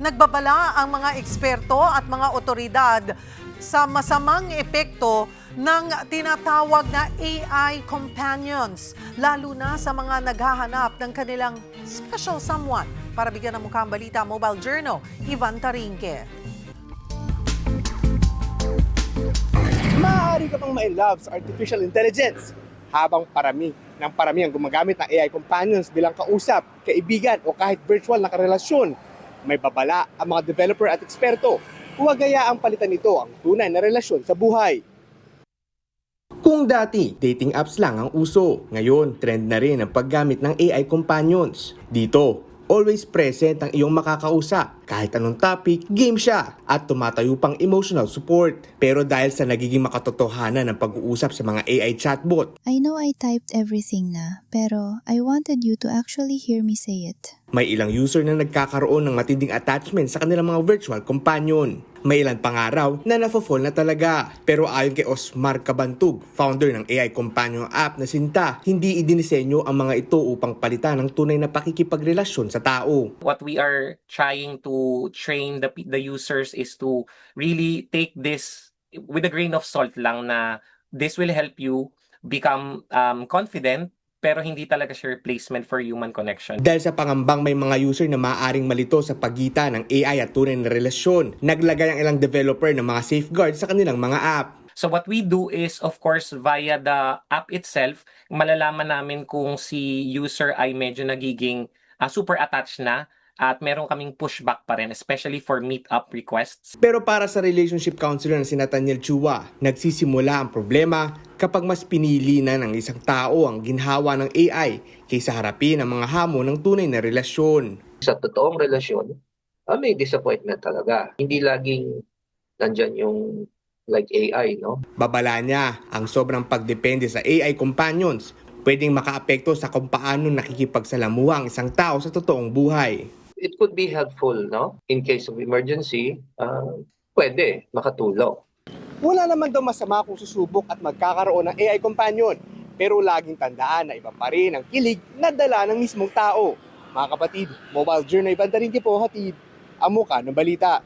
Nagbabala ang mga eksperto at mga otoridad sa masamang epekto ng tinatawag na AI companions, lalo na sa mga naghahanap ng kanilang special someone. Para bigyan ng mukhang balita, Mobile Journal, Ivan Tarinque. Maaari ka pang ma-inlove sa artificial intelligence habang parami ang gumagamit ng AI companions bilang kausap, kaibigan o kahit virtual na karelasyon. May babala ang mga developer at eksperto. Huwag hayaang palitan nito ang tunay na relasyon sa buhay. Kung dati, dating apps lang ang uso, ngayon trend na rin ang paggamit ng AI companions. Dito, always present ang iyong makakausap. Kahit anong topic, game siya at tumatayo pang emotional support. Pero dahil sa nagiging makatotohanan ng pag-uusap sa mga AI chatbot, I know I typed everything na, pero I wanted you to actually hear me say it. may ilang user na nagkakaroon ng matinding attachment sa kanilang mga virtual companion. May ilang pangaraw na nafo-fall na talaga. Pero ayon kay Osmar Cabantug, founder ng AI companion app na Sinta, hindi idinisenyo ang mga ito upang palitan ng tunay na pakikipagrelasyon sa tao. What we are trying to train the users is to really take this with a grain of salt lang, na this will help you become confident, pero hindi talaga siya replacement for human connection. Dahil sa pangambang may mga user na maaaring malito sa pagitan ng AI at tunay na relasyon, naglagay ang ilang developer ng mga safeguards sa kanilang mga app. So what we do is, of course, via the app itself, malalaman namin kung si user ay medyo nagiging super attached na, at meron kaming pushback pa rin, especially for meet-up requests. Pero para sa relationship counselor na si Nathaniel Chua, nagsisimula ang problema kapag mas pinili na ng isang tao ang ginhawa ng AI kaysa harapin ang mga hamon ng tunay na relasyon. Sa totoong relasyon, may disappointment talaga. Hindi laging nandyan yung like AI, no? Babala niya, ang sobrang pagdepende sa AI companions pwedeng makaapekto sa kung paano nakikipagsalamuha ang isang tao sa totoong buhay. It could be helpful, no? In case of emergency, pwede makatulong. Wala naman daw masama kung susubok at magkakaroon ng AI companion. Pero laging tandaan na iba pa rin ang kilig na dala ng mismong tao. Mga kapatid, Mobile Journal, Ivan Tarinque po, hatid ang muka ng balita.